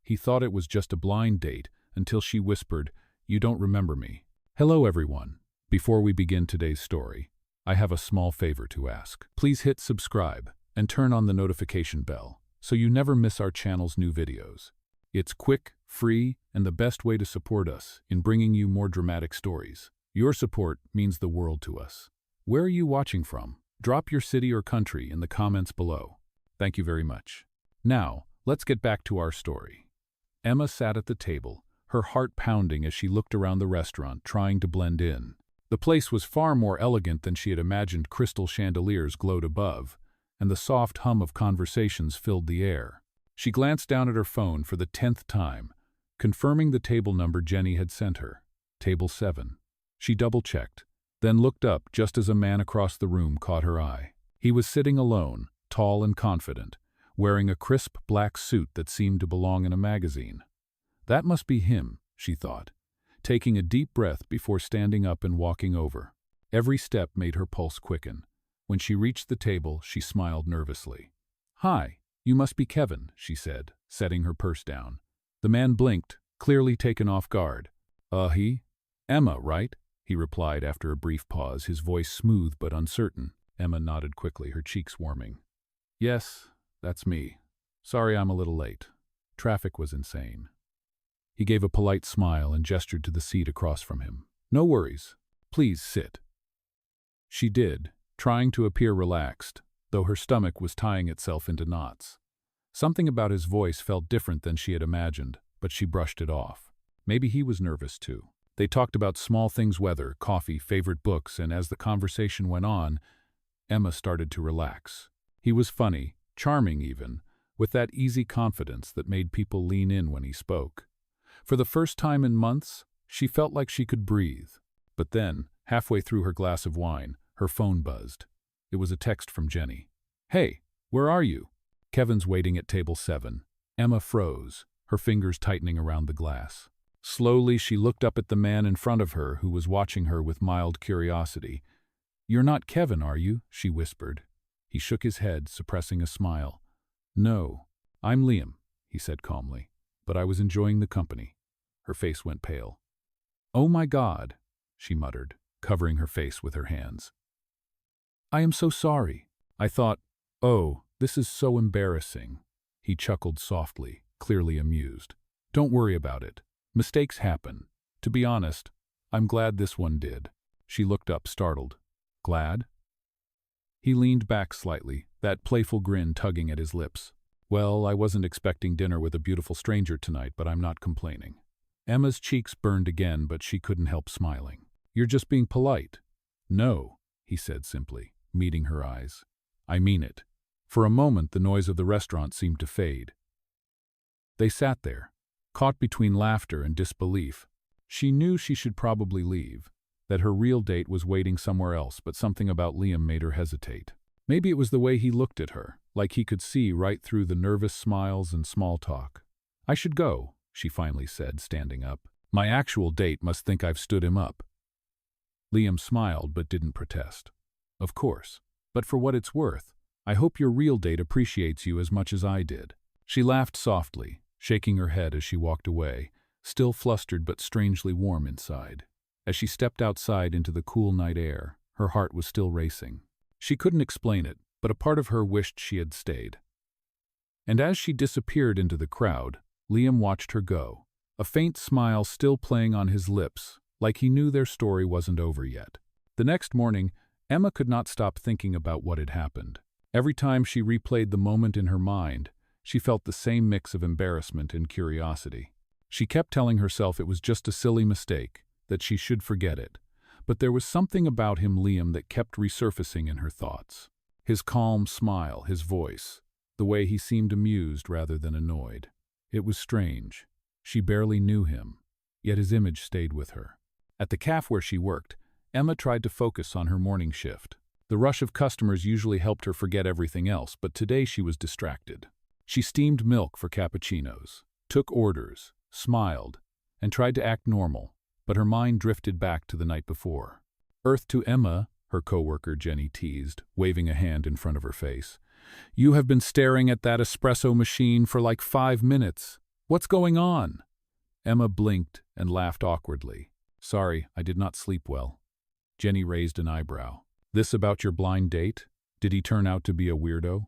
He thought it was just a blind date until she whispered, "You don't remember me." Hello everyone. Before we begin today's story, I have a small favor to ask. Please hit subscribe and turn on the notification bell so you never miss our channel's new videos. It's quick, free, and the best way to support us in bringing you more dramatic stories. Your support means the world to us. Where are you watching from? Drop your city or country in the comments below. Thank you very much. Now, let's get back to our story. Emma sat at the table, her heart pounding as she looked around the restaurant, trying to blend in. The place was far more elegant than she had imagined. Crystal chandeliers glowed above, and the soft hum of conversations filled the air. She glanced down at her phone for the 10th time, confirming the table number Jenny had sent her. Table 7. She double-checked, then looked up just as a man across the room caught her eye. He was sitting alone, tall and confident, wearing a crisp black suit that seemed to belong in a magazine. That must be him, she thought, taking a deep breath before standing up and walking over. Every step made her pulse quicken. When she reached the table, she smiled nervously. "Hi, you must be Kevin," she said, setting her purse down. The man blinked, clearly taken off guard. He? Emma, right?" he replied after a brief pause, his voice smooth but uncertain. Emma nodded quickly, her cheeks warming. "Yes, that's me. Sorry I'm a little late. Traffic was insane." He gave a polite smile and gestured to the seat across from him. "No worries. Please sit." She did, trying to appear relaxed, though her stomach was tying itself into knots. Something about his voice felt different than she had imagined, but she brushed it off. Maybe he was nervous too. They talked about small things: weather, coffee, favorite books, and as the conversation went on, Emma started to relax. He was funny, charming even, with that easy confidence that made people lean in when he spoke. For the first time in months, she felt like she could breathe. But then, halfway through her glass of wine, her phone buzzed. It was a text from Jenny. "Hey, where are you?" "Kevin's waiting at table 7. Emma froze, her fingers tightening around the glass. Slowly, she looked up at the man in front of her, who was watching her with mild curiosity. "You're not Kevin, are you?" she whispered. He shook his head, suppressing a smile. "No, I'm Liam," he said calmly, "but I was enjoying the company." Her face went pale. "Oh my God," she muttered, covering her face with her hands. "I am so sorry. I thought, oh, this is so embarrassing." He chuckled softly, clearly amused. "Don't worry about it. Mistakes happen. To be honest, I'm glad this one did." She looked up, startled. "Glad?" He leaned back slightly, that playful grin tugging at his lips. "Well, I wasn't expecting dinner with a beautiful stranger tonight, but I'm not complaining." Emma's cheeks burned again, but she couldn't help smiling. "You're just being polite." "No," he said simply, meeting her eyes. "I mean it." For a moment, the noise of the restaurant seemed to fade. They sat there, caught between laughter and disbelief. She knew she should probably leave, that her real date was waiting somewhere else, but something about Liam made her hesitate. Maybe it was the way he looked at her, like he could see right through the nervous smiles and small talk. "I should go," she finally said, standing up. "My actual date must think I've stood him up." Liam smiled but didn't protest. "Of course. But for what it's worth, I hope your real date appreciates you as much as I did." She laughed softly, shaking her head as she walked away, still flustered but strangely warm inside. As she stepped outside into the cool night air, her heart was still racing. She couldn't explain it, but a part of her wished she had stayed. And as she disappeared into the crowd, Liam watched her go, a faint smile still playing on his lips, like he knew their story wasn't over yet. The next morning, Emma could not stop thinking about what had happened. Every time she replayed the moment in her mind, she felt the same mix of embarrassment and curiosity. She kept telling herself it was just a silly mistake, that she should forget it. But there was something about him, Liam, that kept resurfacing in her thoughts. His calm smile, his voice, the way he seemed amused rather than annoyed. It was strange. She barely knew him, yet his image stayed with her. At the cafe where she worked, Emma tried to focus on her morning shift. The rush of customers usually helped her forget everything else, but today she was distracted. She steamed milk for cappuccinos, took orders, smiled, and tried to act normal, but her mind drifted back to the night before. "Earth to Emma," her coworker Jenny teased, waving a hand in front of her face. "You have been staring at that espresso machine for like 5 minutes. What's going on? Emma blinked and laughed awkwardly. Sorry, I did not sleep well. Jenny raised an eyebrow. This about your blind date? Did he turn out to be a weirdo?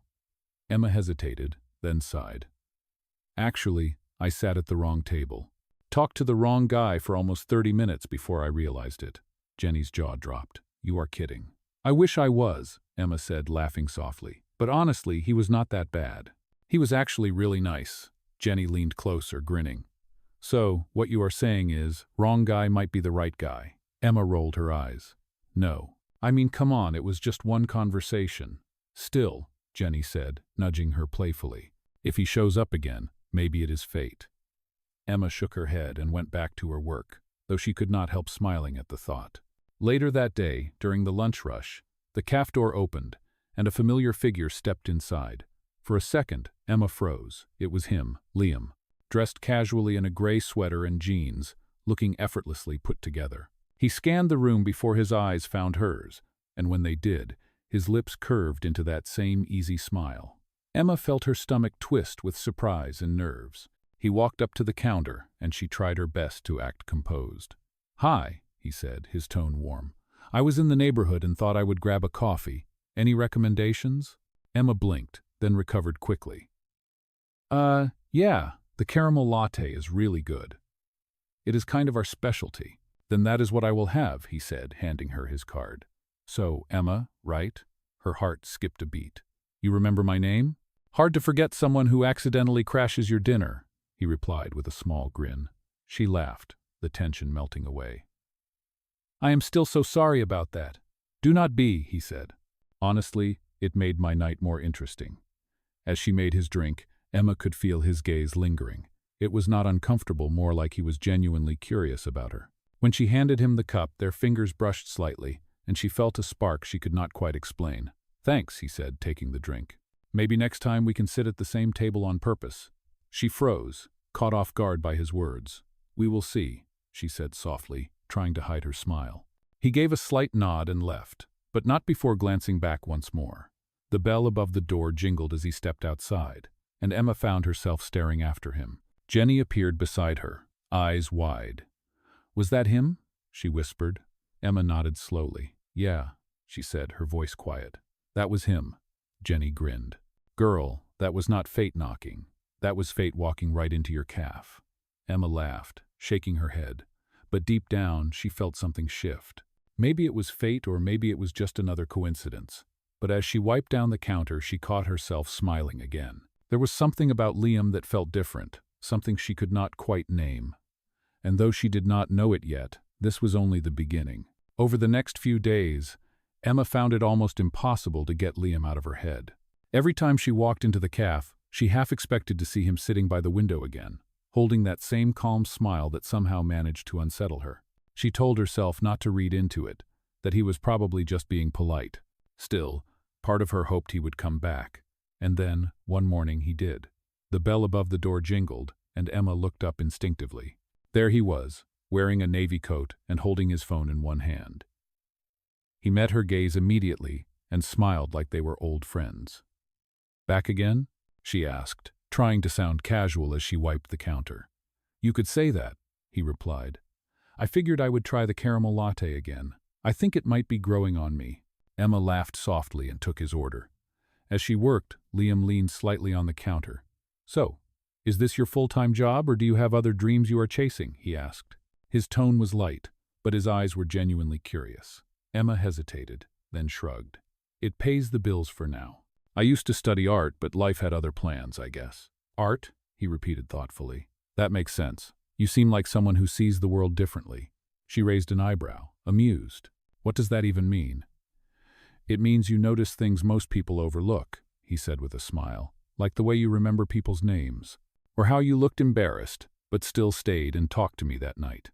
Emma hesitated, then sighed. Actually, I sat at the wrong table. Talked to the wrong guy for almost 30 minutes before I realized it. Jenny's jaw dropped. You are kidding. I wish I was, Emma said, laughing softly. But honestly, he was not that bad. He was actually really nice. Jenny leaned closer, grinning. So, what you are saying is, wrong guy might be the right guy. Emma rolled her eyes. No. I mean, come on, it was just one conversation. Still, Jenny said, nudging her playfully. If he shows up again, maybe it is fate. Emma shook her head and went back to her work, though she could not help smiling at the thought. Later that day, during the lunch rush, the cafe door opened, and a familiar figure stepped inside. For a second, Emma froze. It was him, Liam, dressed casually in a gray sweater and jeans, looking effortlessly put together. He scanned the room before his eyes found hers, and when they did, his lips curved into that same easy smile. Emma felt her stomach twist with surprise and nerves. He walked up to the counter, and she tried her best to act composed. Hi, he said, his tone warm. I was in the neighborhood and thought I would grab a coffee. Any recommendations? Emma blinked, then recovered quickly. Yeah, the caramel latte is really good. It is kind of our specialty. Then that is what I will have, he said, handing her his card. So, Emma, right? Her heart skipped a beat. You remember my name? Hard to forget someone who accidentally crashes your dinner, he replied with a small grin. She laughed, the tension melting away. I am still so sorry about that. Do not be, he said. Honestly, it made my night more interesting. As she made his drink, Emma could feel his gaze lingering. It was not uncomfortable, more like he was genuinely curious about her. When she handed him the cup, their fingers brushed slightly, and she felt a spark she could not quite explain. Thanks, he said, taking the drink. Maybe next time we can sit at the same table on purpose. She froze, caught off guard by his words. We will see, she said softly, trying to hide her smile. He gave a slight nod and left, but not before glancing back once more. The bell above the door jingled as he stepped outside, and Emma found herself staring after him. Jenny appeared beside her, eyes wide. Was that him? She whispered. Emma nodded slowly. Yeah, she said, her voice quiet. That was him. Jenny grinned. Girl, that was not fate knocking. That was fate walking right into your calf. Emma laughed, shaking her head. But deep down, she felt something shift. Maybe it was fate or maybe it was just another coincidence. But as she wiped down the counter, she caught herself smiling again. There was something about Liam that felt different, something she could not quite name. And though she did not know it yet, this was only the beginning. Over the next few days, Emma found it almost impossible to get Liam out of her head. Every time she walked into the cafe, she half expected to see him sitting by the window again, holding that same calm smile that somehow managed to unsettle her. She told herself not to read into it, that he was probably just being polite. Still, part of her hoped he would come back. And then, one morning, he did. The bell above the door jingled, and Emma looked up instinctively. There he was, wearing a navy coat and holding his phone in one hand. He met her gaze immediately and smiled like they were old friends. Back again? She asked, trying to sound casual as she wiped the counter. You could say that, he replied. I figured I would try the caramel latte again. I think it might be growing on me. Emma laughed softly and took his order. As she worked, Liam leaned slightly on the counter. So, is this your full-time job or do you have other dreams you are chasing? He asked. His tone was light, but his eyes were genuinely curious. Emma hesitated, then shrugged. It pays the bills for now. I used to study art, but life had other plans, I guess. Art? He repeated thoughtfully. That makes sense. You seem like someone who sees the world differently. She raised an eyebrow, amused. What does that even mean? It means you notice things most people overlook, he said with a smile, like the way you remember people's names, or how you looked embarrassed, but still stayed and talked to me that night.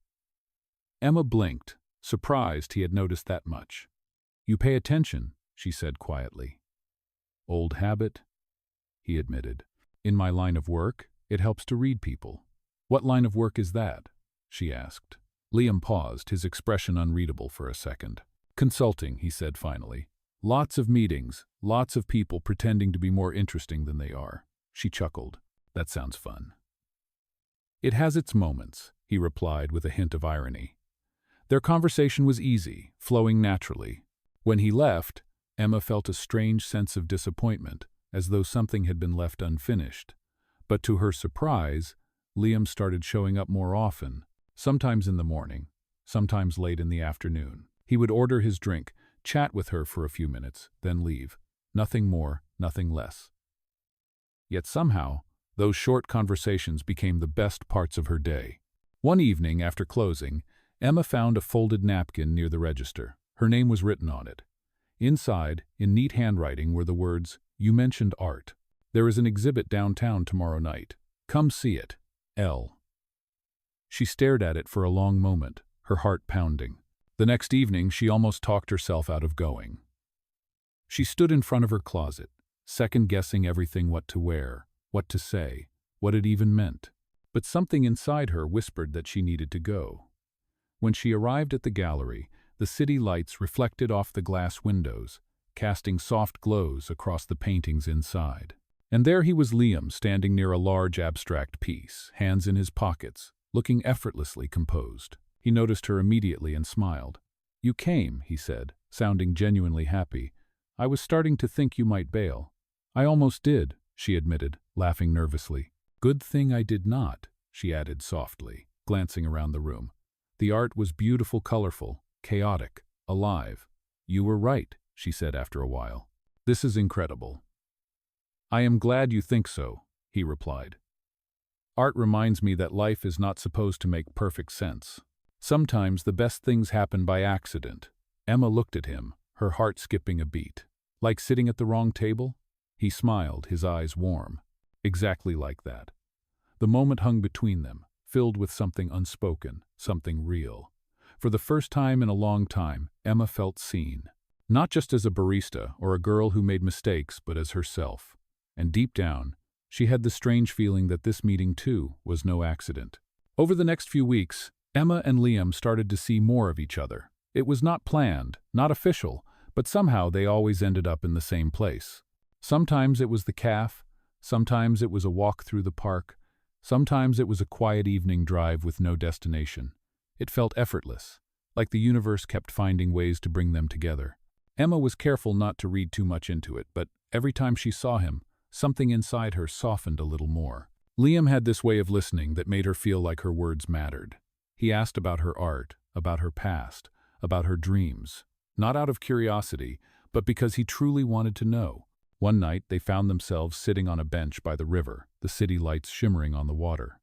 Emma blinked, surprised he had noticed that much. You pay attention, she said quietly. Old habit, he admitted. In my line of work, it helps to read people. What line of work is that? She asked. Liam paused, his expression unreadable for a second. Consulting, he said finally. Lots of meetings, lots of people pretending to be more interesting than they are. She chuckled. That sounds fun. It has its moments, he replied with a hint of irony. Their conversation was easy, flowing naturally. When he left, Emma felt a strange sense of disappointment, as though something had been left unfinished. But to her surprise, Liam started showing up more often, sometimes in the morning, sometimes late in the afternoon. He would order his drink, chat with her for a few minutes, then leave. Nothing more, nothing less. Yet somehow, those short conversations became the best parts of her day. One evening, after closing, Emma found a folded napkin near the register. Her name was written on it. Inside, in neat handwriting, were the words, "You mentioned art. There is an exhibit downtown tomorrow night. Come see it. L." She stared at it for a long moment, her heart pounding. The next evening, she almost talked herself out of going. She stood in front of her closet, second-guessing everything: what to wear, what to say, what it even meant. But something inside her whispered that she needed to go. When she arrived at the gallery, the city lights reflected off the glass windows, casting soft glows across the paintings inside. And there he was, Liam, standing near a large abstract piece, hands in his pockets, looking effortlessly composed. He noticed her immediately and smiled. "You came," he said, sounding genuinely happy. "I was starting to think you might bail." "I almost did," she admitted, laughing nervously. "Good thing I did not," she added softly, glancing around the room. The art was beautiful, colorful, chaotic, alive. "You were right," she said after a while. "This is incredible." "I am glad you think so," he replied. "Art reminds me that life is not supposed to make perfect sense. Sometimes the best things happen by accident." Emma looked at him, her heart skipping a beat. "Like sitting at the wrong table?" He smiled, his eyes warm. "Exactly like that." The moment hung between them, filled with something unspoken, something real. For the first time in a long time, Emma felt seen. Not just as a barista or a girl who made mistakes, but as herself. And deep down, she had the strange feeling that this meeting, too, was no accident. Over the next few weeks, Emma and Liam started to see more of each other. It was not planned, not official, but somehow they always ended up in the same place. Sometimes it was the cafe, sometimes it was a walk through the park, sometimes it was a quiet evening drive with no destination. It felt effortless, like the universe kept finding ways to bring them together. Emma was careful not to read too much into it, but every time she saw him, something inside her softened a little more. Liam had this way of listening that made her feel like her words mattered. He asked about her art, about her past, about her dreams, not out of curiosity, but because he truly wanted to know. One night, they found themselves sitting on a bench by the river, the city lights shimmering on the water.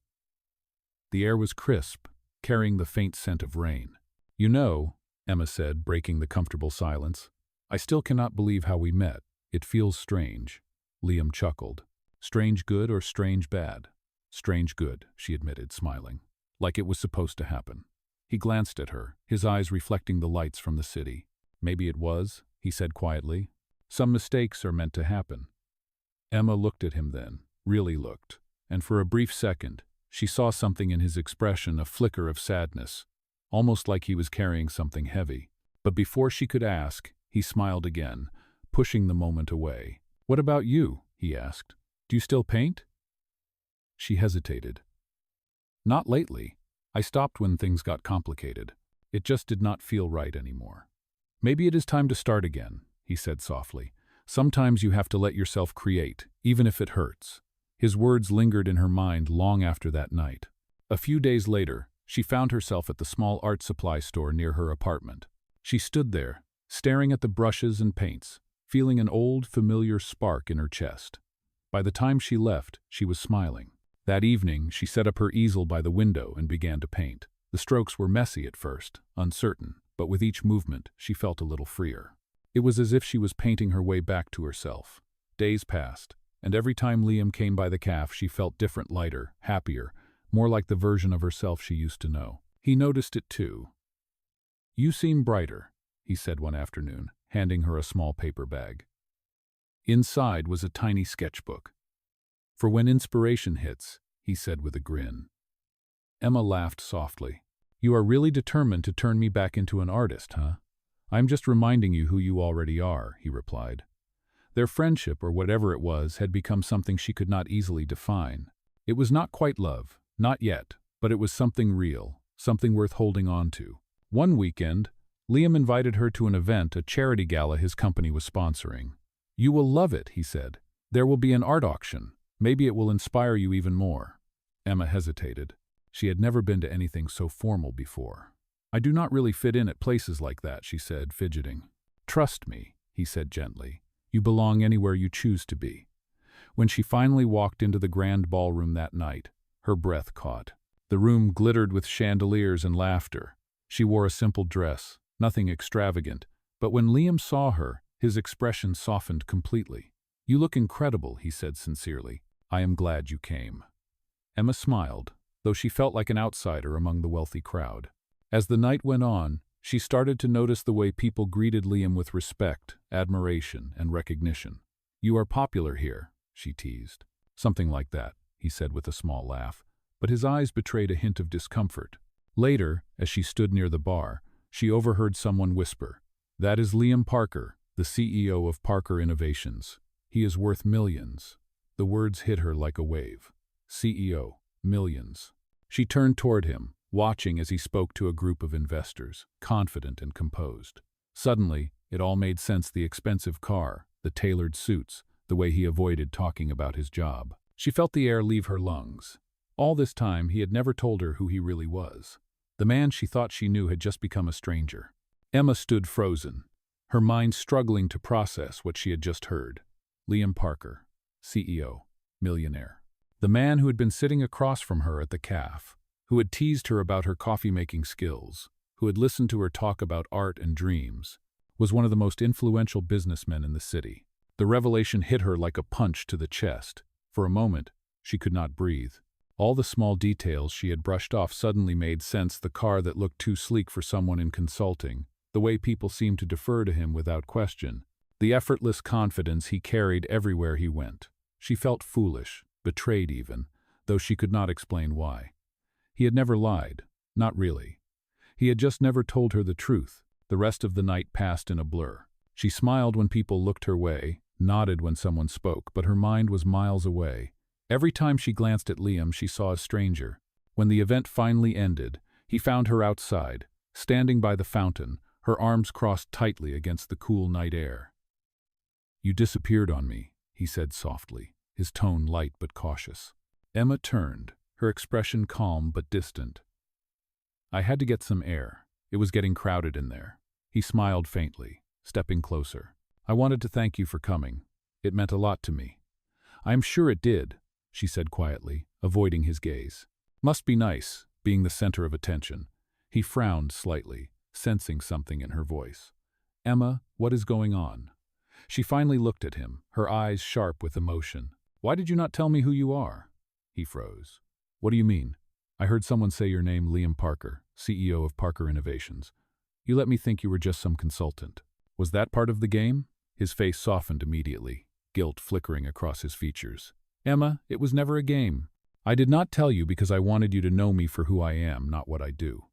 The air was crisp, carrying the faint scent of rain. "You know," Emma said, breaking the comfortable silence, "I still cannot believe how we met. It feels strange." Liam chuckled. "Strange good or strange bad?" "Strange good," she admitted, smiling. "Like it was supposed to happen." He glanced at her, his eyes reflecting the lights from the city. "Maybe it was," he said quietly. "Some mistakes are meant to happen." Emma looked at him then, really looked, and for a brief second, she saw something in his expression, a flicker of sadness, almost like he was carrying something heavy. But before she could ask, he smiled again, pushing the moment away. "What about you?" he asked. "Do you still paint?" She hesitated. "Not lately. I stopped when things got complicated. It just did not feel right anymore." "Maybe it is time to start again," he said softly. "Sometimes you have to let yourself create, even if it hurts." His words lingered in her mind long after that night. A few days later, she found herself at the small art supply store near her apartment. She stood there, staring at the brushes and paints, feeling an old, familiar spark in her chest. By the time she left, she was smiling. That evening, she set up her easel by the window and began to paint. The strokes were messy at first, uncertain, but with each movement, she felt a little freer. It was as if she was painting her way back to herself. Days passed, and every time Liam came by the cafe, she felt different, lighter, happier, more like the version of herself she used to know. He noticed it too. "You seem brighter," he said one afternoon, handing her a small paper bag. Inside was a tiny sketchbook. "For when inspiration hits," he said with a grin. Emma laughed softly. "You are really determined to turn me back into an artist, huh?" "I'm just reminding you who you already are," he replied. Their friendship, or whatever it was, had become something she could not easily define. It was not quite love, Not yet, but it was something real, something worth holding on to. One weekend, Liam invited her to an event, a charity gala his company was sponsoring. "You will love it," he said. "There will be an art auction. Maybe it will inspire you even more." Emma hesitated. She had never been to anything so formal before. "I do not really fit in at places like that," she said, fidgeting. "Trust me," he said gently. "You belong anywhere you choose to be." When she finally walked into the grand ballroom that night, her breath caught. The room glittered with chandeliers and laughter. She wore a simple dress, nothing extravagant, but when Liam saw her, his expression softened completely. "You look incredible," he said sincerely. "I am glad you came." Emma smiled, though she felt like an outsider among the wealthy crowd. As the night went on, she started to notice the way people greeted Liam with respect, admiration, and recognition. "You are popular here," she teased. "Something like that," he said with a small laugh, but his eyes betrayed a hint of discomfort. Later, as she stood near the bar, she overheard someone whisper, "That is Liam Parker, the CEO of Parker Innovations. He is worth millions." The words hit her like a wave. CEO, millions. She turned toward him, watching as he spoke to a group of investors, confident and composed. Suddenly, it all made sense: the expensive car, the tailored suits, the way he avoided talking about his job. She felt the air leave her lungs. All this time, he had never told her who he really was. The man she thought she knew had just become a stranger. Emma stood frozen, her mind struggling to process what she had just heard. Liam Parker, CEO, millionaire. The man who had been sitting across from her at the cafe, who had teased her about her coffee-making skills, who had listened to her talk about art and dreams, was one of the most influential businessmen in the city. The revelation hit her like a punch to the chest. For a moment, she could not breathe. All the small details she had brushed off suddenly made sense: the car that looked too sleek for someone in consulting, the way people seemed to defer to him without question, the effortless confidence he carried everywhere he went. She felt foolish, betrayed even, though she could not explain why. He had never lied, not really. He had just never told her the truth. The rest of the night passed in a blur. She smiled when people looked her way, nodded when someone spoke, but her mind was miles away. Every time she glanced at Liam, she saw a stranger. When the event finally ended, he found her outside, standing by the fountain, her arms crossed tightly against the cool night air. "You disappeared on me," he said softly, his tone light but cautious. Emma turned, her expression calm but distant. "I had to get some air. It was getting crowded in there." He smiled faintly, stepping closer. "I wanted to thank you for coming. It meant a lot to me." "I am sure it did," she said quietly, avoiding his gaze. "Must be nice, being the center of attention." He frowned slightly, sensing something in her voice. "Emma, what is going on?" She finally looked at him, her eyes sharp with emotion. "Why did you not tell me who you are?" He froze. "What do you mean?" "I heard someone say your name, Liam Parker, CEO of Parker Innovations. You let me think you were just some consultant. Was that part of the game?" His face softened immediately, guilt flickering across his features. "Emma, it was never a game. I did not tell you because I wanted you to know me for who I am, not what I do.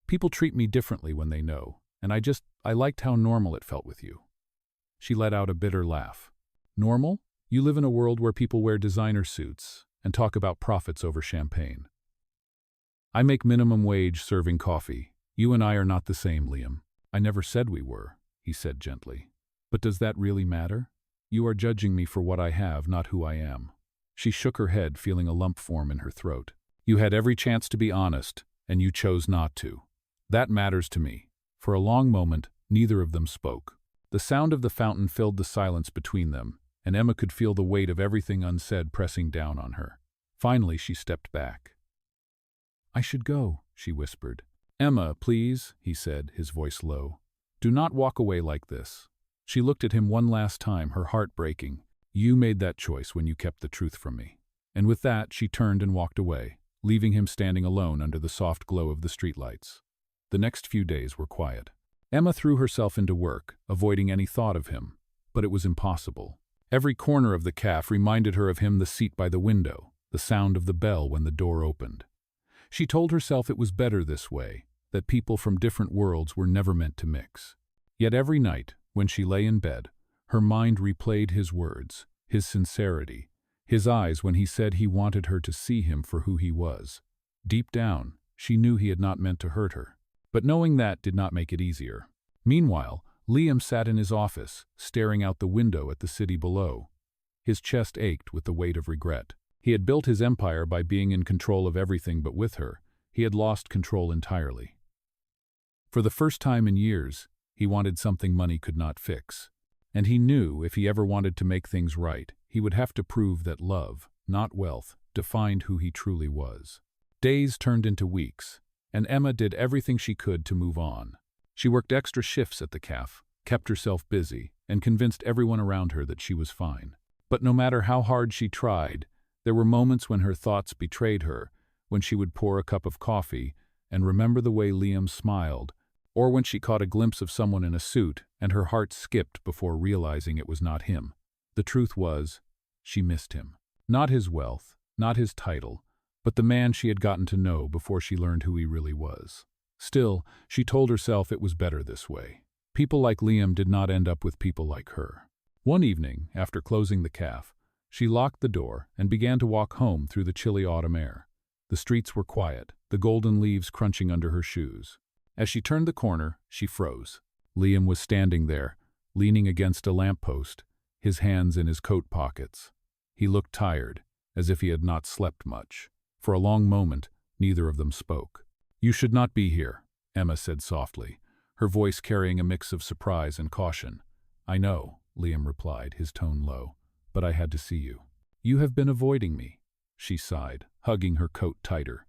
People treat me differently when they know, and I liked how normal it felt with you." She let out a bitter laugh. "Normal? You live in a world where people wear designer suits and talk about profits over champagne. I make minimum wage serving coffee. You and I are not the same, Liam." "I never said we were," he said gently. "But does that really matter? You are judging me for what I have, not who I am." She shook her head, feeling a lump form in her throat. "You had every chance to be honest, and you chose not to. That matters to me." For a long moment, neither of them spoke. The sound of the fountain filled the silence between them, and Emma could feel the weight of everything unsaid pressing down on her. Finally, she stepped back. "I should go," she whispered. "Emma, please," he said, his voice low. "Do not walk away like this." She looked at him one last time, her heart breaking. "You made that choice when you kept the truth from me." And with that, she turned and walked away, leaving him standing alone under the soft glow of the streetlights. The next few days were quiet. Emma threw herself into work, avoiding any thought of him. But it was impossible. Every corner of the cafe reminded her of him: the seat by the window, the sound of the bell when the door opened. She told herself it was better this way, that people from different worlds were never meant to mix. Yet every night, when she lay in bed, her mind replayed his words, his sincerity, his eyes when he said he wanted her to see him for who he was. Deep down, she knew he had not meant to hurt her. But knowing that did not make it easier. Meanwhile, Liam sat in his office, staring out the window at the city below. His chest ached with the weight of regret. He had built his empire by being in control of everything, but with her, he had lost control entirely. For the first time in years, he wanted something money could not fix. And he knew if he ever wanted to make things right, he would have to prove that love, not wealth, defined who he truly was. Days turned into weeks, and Emma did everything she could to move on. She worked extra shifts at the cafe, kept herself busy, and convinced everyone around her that she was fine. But no matter how hard she tried, there were moments when her thoughts betrayed her, when she would pour a cup of coffee and remember the way Liam smiled, or when she caught a glimpse of someone in a suit and her heart skipped before realizing it was not him. The truth was, she missed him. Not his wealth, not his title, but the man she had gotten to know before she learned who he really was. Still, she told herself it was better this way. People like Liam did not end up with people like her. One evening, after closing the cafe, she locked the door and began to walk home through the chilly autumn air. The streets were quiet, the golden leaves crunching under her shoes. As she turned the corner, she froze. Liam was standing there, leaning against a lamppost, his hands in his coat pockets. He looked tired, as if he had not slept much. For a long moment, neither of them spoke. "You should not be here," Emma said softly, her voice carrying a mix of surprise and caution. "I know," Liam replied, his tone low, "but I had to see you." "You have been avoiding me," she sighed, hugging her coat tighter.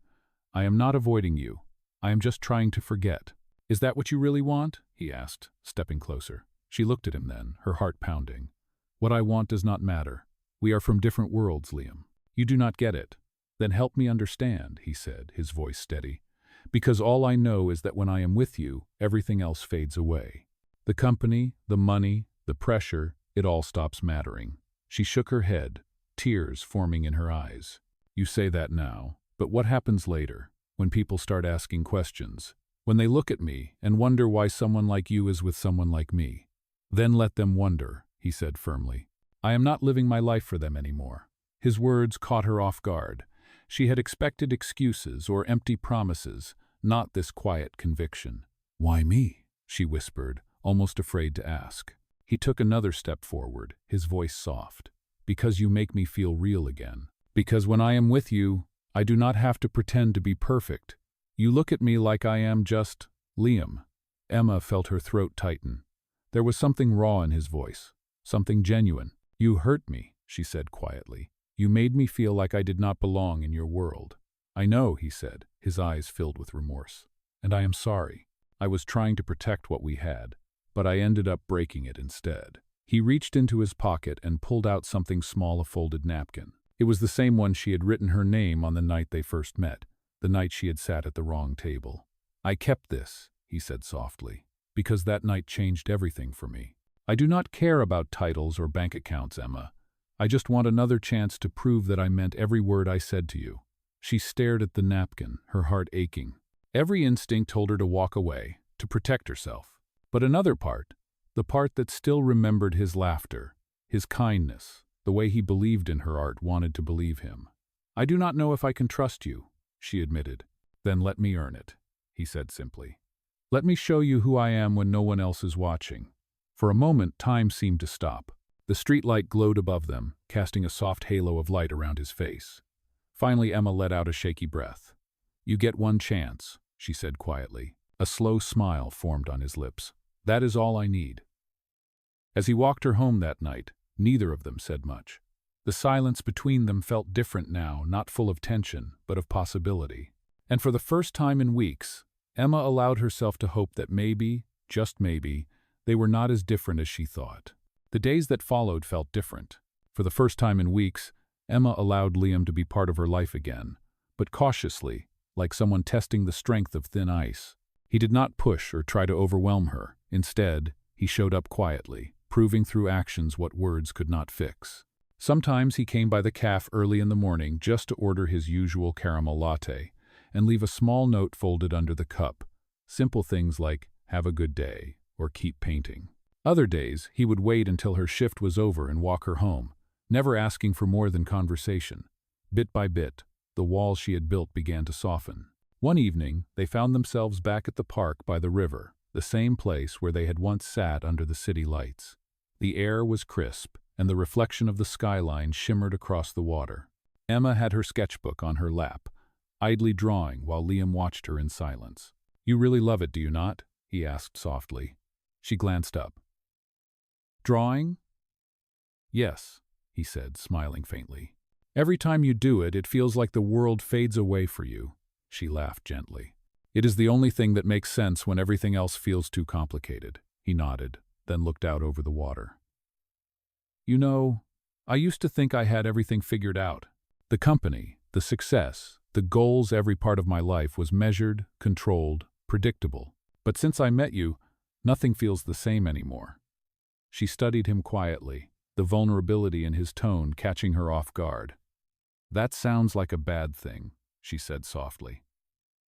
"I am not avoiding you. I am just trying to forget." "Is that what you really want?" he asked, stepping closer. She looked at him then, her heart pounding. "What I want does not matter. We are from different worlds, Liam. You do not get it. Then help me understand," he said, his voice steady. "Because all I know is that when I am with you, everything else fades away. The company, the money, the pressure, it all stops mattering." She shook her head, tears forming in her eyes. "You say that now, but what happens later, when people start asking questions? When they look at me and wonder why someone like you is with someone like me? Then let them wonder," he said firmly. "I am not living my life for them anymore." His words caught her off guard. She had expected excuses or empty promises, not this quiet conviction. "Why me?" she whispered, almost afraid to ask. He took another step forward, his voice soft. "Because you make me feel real again. Because when I am with you, I do not have to pretend to be perfect. You look at me like I am just Liam." Emma felt her throat tighten. There was something raw in his voice, something genuine. "You hurt me," she said quietly. "You made me feel like I did not belong in your world." "I know," he said, his eyes filled with remorse. "And I am sorry. I was trying to protect what we had, but I ended up breaking it instead." He reached into his pocket and pulled out something small, a folded napkin. It was the same one she had written her name on the night they first met, the night she had sat at the wrong table. "I kept this," he said softly, "because that night changed everything for me. I do not care about titles or bank accounts, Emma. I just want another chance to prove that I meant every word I said to you." She stared at the napkin, her heart aching. Every instinct told her to walk away, to protect herself. But another part, the part that still remembered his laughter, his kindness, the way he believed in her art, wanted to believe him. "I do not know if I can trust you," she admitted. "Then let me earn it," he said simply. "Let me show you who I am when no one else is watching." For a moment, time seemed to stop. The streetlight glowed above them, casting a soft halo of light around his face. Finally, Emma let out a shaky breath. "You get one chance," she said quietly. A slow smile formed on his lips. "That is all I need." As he walked her home that night, neither of them said much. The silence between them felt different now, not full of tension, but of possibility. And for the first time in weeks, Emma allowed herself to hope that maybe, just maybe, they were not as different as she thought. The days that followed felt different. For the first time in weeks, Emma allowed Liam to be part of her life again, but cautiously, like someone testing the strength of thin ice. He did not push or try to overwhelm her. Instead, he showed up quietly, proving through actions what words could not fix. Sometimes he came by the cafe early in the morning just to order his usual caramel latte and leave a small note folded under the cup. Simple things like, "Have a good day," or "Keep painting." Other days, he would wait until her shift was over and walk her home, never asking for more than conversation. Bit by bit, the walls she had built began to soften. One evening, they found themselves back at the park by the river, the same place where they had once sat under the city lights. The air was crisp, and the reflection of the skyline shimmered across the water. Emma had her sketchbook on her lap, idly drawing while Liam watched her in silence. "You really love it, do you not?" he asked softly. She glanced up. "Drawing?" "Yes," he said, smiling faintly. "Every time you do it, it feels like the world fades away for you." She laughed gently. "It is the only thing that makes sense when everything else feels too complicated." He nodded, then looked out over the water. "You know, I used to think I had everything figured out. The company, the success, the goals, every part of my life was measured, controlled, predictable. But since I met you, nothing feels the same anymore." She studied him quietly, the vulnerability in his tone catching her off guard. "That sounds like a bad thing," she said softly.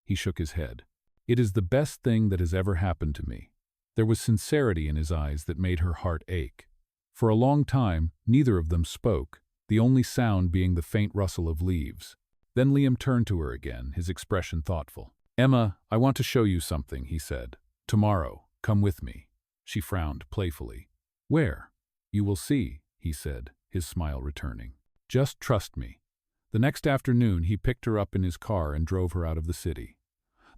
He shook his head. "It is the best thing that has ever happened to me." There was sincerity in his eyes that made her heart ache. For a long time, neither of them spoke, the only sound being the faint rustle of leaves. Then Liam turned to her again, his expression thoughtful. "Emma, I want to show you something," he said. "Tomorrow, come with me." She frowned playfully. "Where?" "You will see," he said, his smile returning. "Just trust me." The next afternoon, he picked her up in his car and drove her out of the city.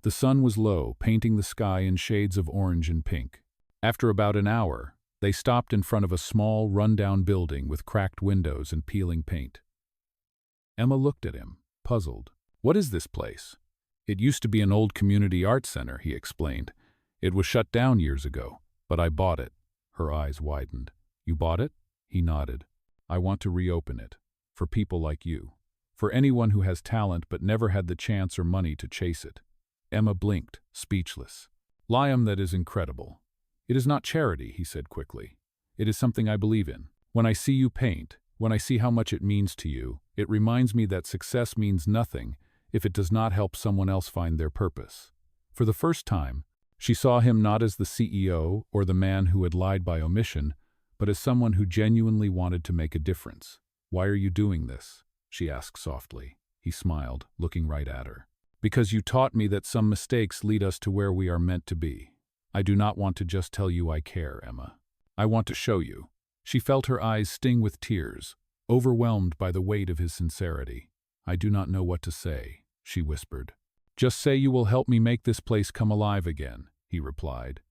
The sun was low, painting the sky in shades of orange and pink. After about an hour, they stopped in front of a small, run-down building with cracked windows and peeling paint. Emma looked at him, puzzled. "What is this place?" "It used to be an old community art center," he explained. "It was shut down years ago, but I bought it." Her eyes widened. "You bought it?" He nodded. "I want to reopen it. For people like you. For anyone who has talent but never had the chance or money to chase it." Emma blinked, speechless. "Liam, that is incredible." "It is not charity," he said quickly. "It is something I believe in. When I see you paint, when I see how much it means to you, it reminds me that success means nothing if it does not help someone else find their purpose." For the first time, she saw him not as the CEO or the man who had lied by omission, but as someone who genuinely wanted to make a difference. "Why are you doing this?" she asked softly. He smiled, looking right at her. "Because you taught me that some mistakes lead us to where we are meant to be. I do not want to just tell you I care, Emma. I want to show you." She felt her eyes sting with tears, overwhelmed by the weight of his sincerity. "I do not know what to say," she whispered. "Just say you will help me make this place come alive again," he replied.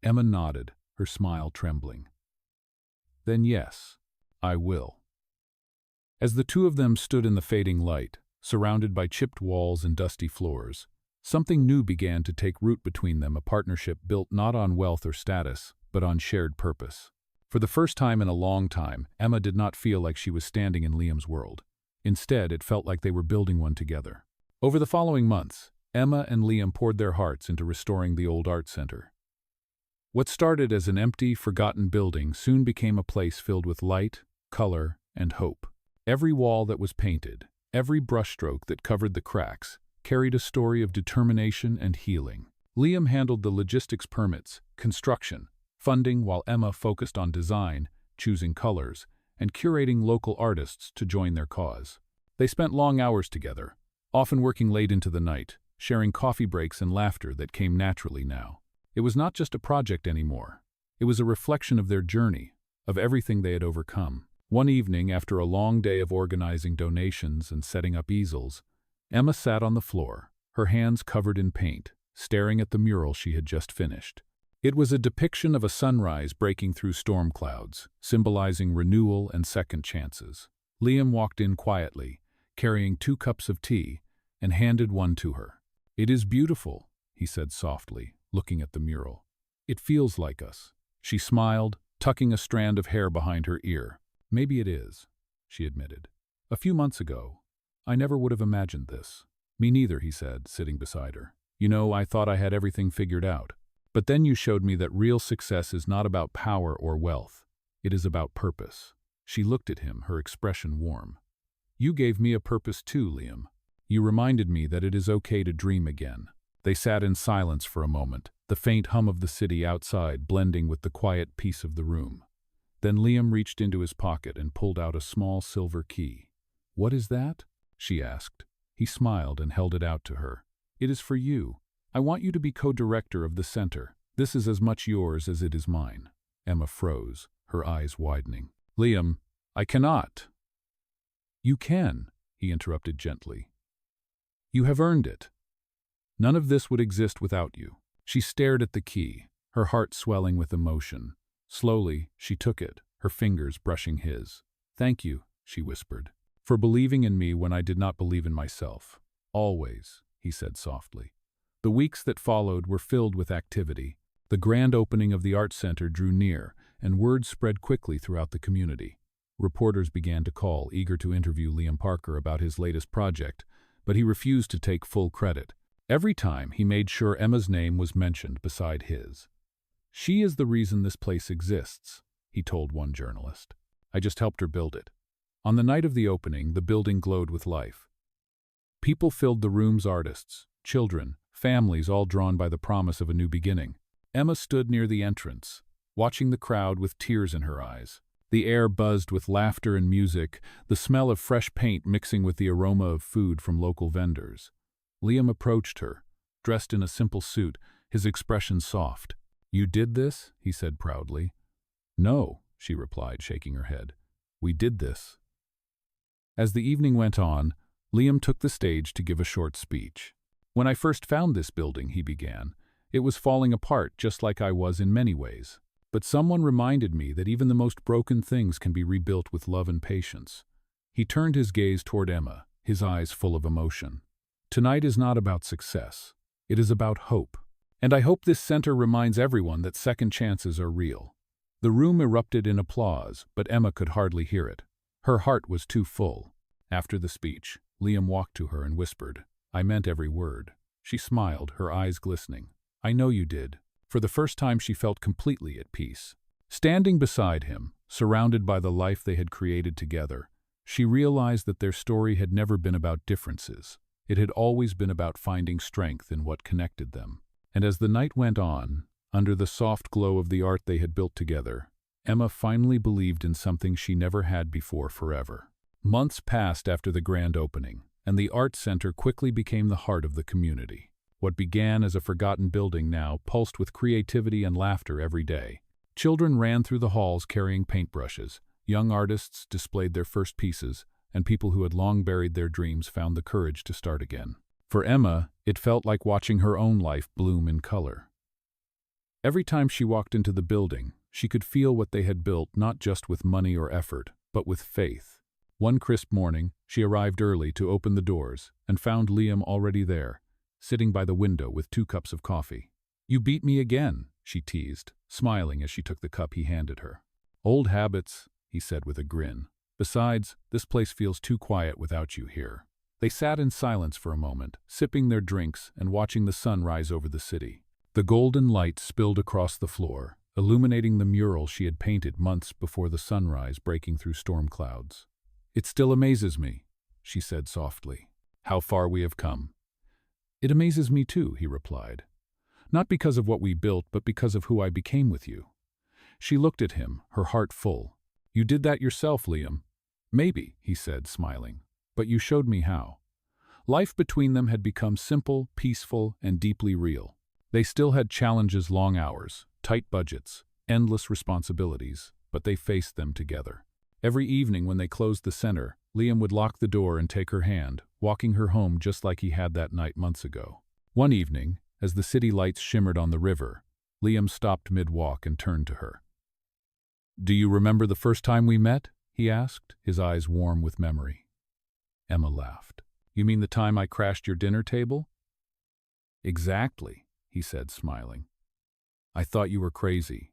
Emma nodded, her smile trembling. "Then yes, I will." As the two of them stood in the fading light, surrounded by chipped walls and dusty floors, something new began to take root between them, a partnership built not on wealth or status, but on shared purpose. For the first time in a long time, Emma did not feel like she was standing in Liam's world. Instead, it felt like they were building one together. Over the following months, Emma and Liam poured their hearts into restoring the old art center. What started as an empty, forgotten building soon became a place filled with light, color, and hope. Every wall that was painted, every brushstroke that covered the cracks, carried a story of determination and healing. Liam handled the logistics, permits, construction, funding, while Emma focused on design, choosing colors, and curating local artists to join their cause. They spent long hours together, often working late into the night, sharing coffee breaks and laughter that came naturally now. It was not just a project anymore. It was a reflection of their journey, of everything they had overcome. One evening, after a long day of organizing donations and setting up easels, Emma sat on the floor, her hands covered in paint, staring at the mural she had just finished. It was a depiction of a sunrise breaking through storm clouds, symbolizing renewal and second chances. Liam walked in quietly, carrying 2 cups of tea, and handed one to her. "It is beautiful," he said softly, looking at the mural. "It feels like us." She smiled, tucking a strand of hair behind her ear. "Maybe it is," she admitted. "A few months ago, I never would have imagined this." "Me neither," he said, sitting beside her. "You know, I thought I had everything figured out. But then you showed me that real success is not about power or wealth. It is about purpose." She looked at him, her expression warm. "You gave me a purpose too, Liam. You reminded me that it is okay to dream again." They sat in silence for a moment, the faint hum of the city outside blending with the quiet peace of the room. Then Liam reached into his pocket and pulled out a small silver key. "What is that?" she asked. He smiled and held it out to her. "It is for you. I want you to be co-director of the center. This is as much yours as it is mine." Emma froze, her eyes widening. "Liam, I cannot." "You can," he interrupted gently. "You have earned it. None of this would exist without you." She stared at the key, her heart swelling with emotion. Slowly, she took it, her fingers brushing his. "Thank you," she whispered, "for believing in me when I did not believe in myself." "Always," he said softly. The weeks that followed were filled with activity. The grand opening of the art center drew near, and word spread quickly throughout the community. Reporters began to call, eager to interview Liam Parker about his latest project, but he refused to take full credit. Every time, he made sure Emma's name was mentioned beside his. "She is the reason this place exists," he told one journalist. "I just helped her build it." On the night of the opening, the building glowed with life. People filled the rooms, artists, children, families, all drawn by the promise of a new beginning. Emma stood near the entrance, watching the crowd with tears in her eyes. The air buzzed with laughter and music, the smell of fresh paint mixing with the aroma of food from local vendors. Liam approached her, dressed in a simple suit, his expression soft. "You did this?" he said proudly. "No," she replied, shaking her head. "We did this." As the evening went on, Liam took the stage to give a short speech. "When I first found this building," he began, "it was falling apart just like I was in many ways. But someone reminded me that even the most broken things can be rebuilt with love and patience." He turned his gaze toward Emma, his eyes full of emotion. "Tonight is not about success. It is about hope. And I hope this center reminds everyone that second chances are real." The room erupted in applause, but Emma could hardly hear it. Her heart was too full. After the speech, Liam walked to her and whispered, "I meant every word." She smiled, her eyes glistening. "I know you did." For the first time, she felt completely at peace. Standing beside him, surrounded by the life they had created together, she realized that their story had never been about differences. It had always been about finding strength in what connected them. And as the night went on, under the soft glow of the art they had built together, Emma finally believed in something she never had before forever. Months passed after the grand opening, and the art center quickly became the heart of the community. What began as a forgotten building now pulsed with creativity and laughter every day. Children ran through the halls carrying paintbrushes, young artists displayed their first pieces, and people who had long buried their dreams found the courage to start again. For Emma, it felt like watching her own life bloom in color. Every time she walked into the building, she could feel what they had built not just with money or effort, but with faith. One crisp morning, she arrived early to open the doors and found Liam already there, sitting by the window with 2 cups of coffee. "You beat me again," she teased, smiling as she took the cup he handed her. "Old habits," he said with a grin. "Besides, this place feels too quiet without you here." They sat in silence for a moment, sipping their drinks and watching the sun rise over the city. The golden light spilled across the floor, illuminating the mural she had painted months before the sunrise breaking through storm clouds. "It still amazes me," she said softly, "how far we have come." "It amazes me too," he replied. "Not because of what we built, but because of who I became with you." She looked at him, her heart full. "You did that yourself, Liam." "Maybe," he said, smiling, "but you showed me how." Life between them had become simple, peaceful, and deeply real. They still had challenges, long hours, tight budgets, endless responsibilities, but they faced them together. Every evening when they closed the center, Liam would lock the door and take her hand, walking her home just like he had that night months ago. One evening, as the city lights shimmered on the river, Liam stopped mid-walk and turned to her. "Do you remember the first time we met?" he asked, his eyes warm with memory. Emma laughed. "You mean the time I crashed your dinner table?" "Exactly," he said, smiling. "I thought you were crazy."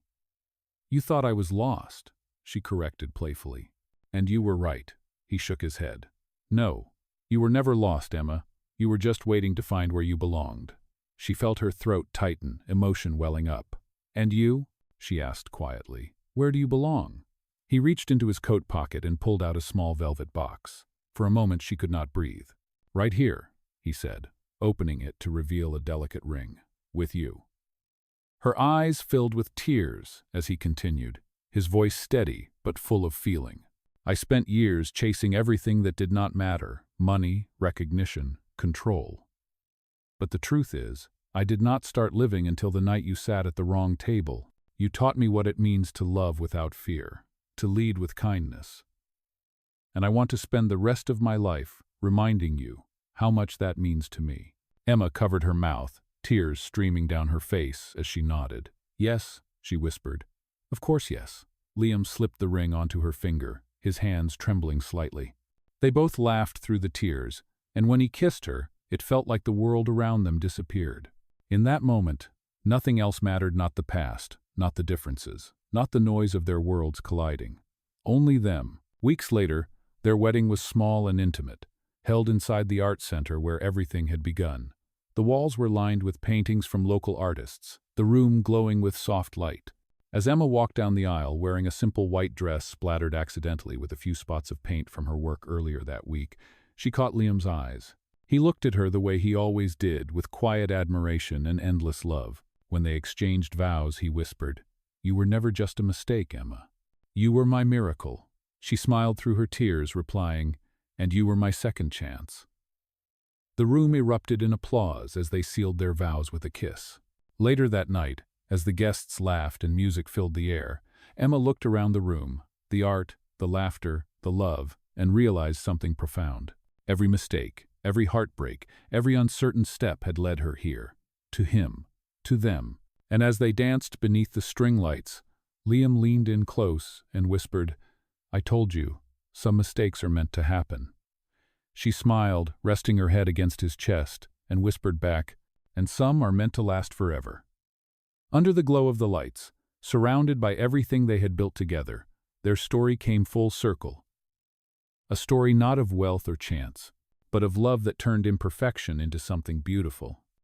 "You thought I was lost," she corrected playfully. "And you were right." He shook his head. "No, you were never lost, Emma. You were just waiting to find where you belonged." She felt her throat tighten, emotion welling up. "And you?" she asked quietly. "Where do you belong?" He reached into his coat pocket and pulled out a small velvet box. For a moment she could not breathe. "Right here," he said, opening it to reveal a delicate ring. "With you." Her eyes filled with tears as he continued. his voice steady but full of feeling. I spent years chasing everything that did not matter: money, recognition, control. But the truth is, I did not start living until the night you sat at the wrong table. You taught me what it means to love without fear, to lead with kindness. And I want to spend the rest of my life reminding you how much that means to me." Emma covered her mouth, tears streaming down her face as she nodded. "Yes," she whispered. "Of course, yes." Liam slipped the ring onto her finger, his hands trembling slightly. They both laughed through the tears, and when he kissed her, it felt like the world around them disappeared. In that moment, nothing else mattered, not the past, not the differences, not the noise of their worlds colliding. Only them. Weeks later, their wedding was small and intimate, held inside the art center where everything had begun. The walls were lined with paintings from local artists, the room glowing with soft light. As Emma walked down the aisle wearing a simple white dress splattered accidentally with a few spots of paint from her work earlier that week, she caught Liam's eyes. He looked at her the way he always did, with quiet admiration and endless love. When they exchanged vows, he whispered, "You were never just a mistake, Emma. You were my miracle." She smiled through her tears, replying, "And you were my second chance." The room erupted in applause as they sealed their vows with a kiss. Later that night, as the guests laughed and music filled the air, Emma looked around the room, the art, the laughter, the love, and realized something profound. Every mistake, every heartbreak, every uncertain step had led her here, to him, to them. And as they danced beneath the string lights, Liam leaned in close and whispered, "I told you, some mistakes are meant to happen." She smiled, resting her head against his chest, and whispered back, "And some are meant to last forever." Under the glow of the lights, surrounded by everything they had built together, their story came full circle. A story not of wealth or chance, but of love that turned imperfection into something beautiful.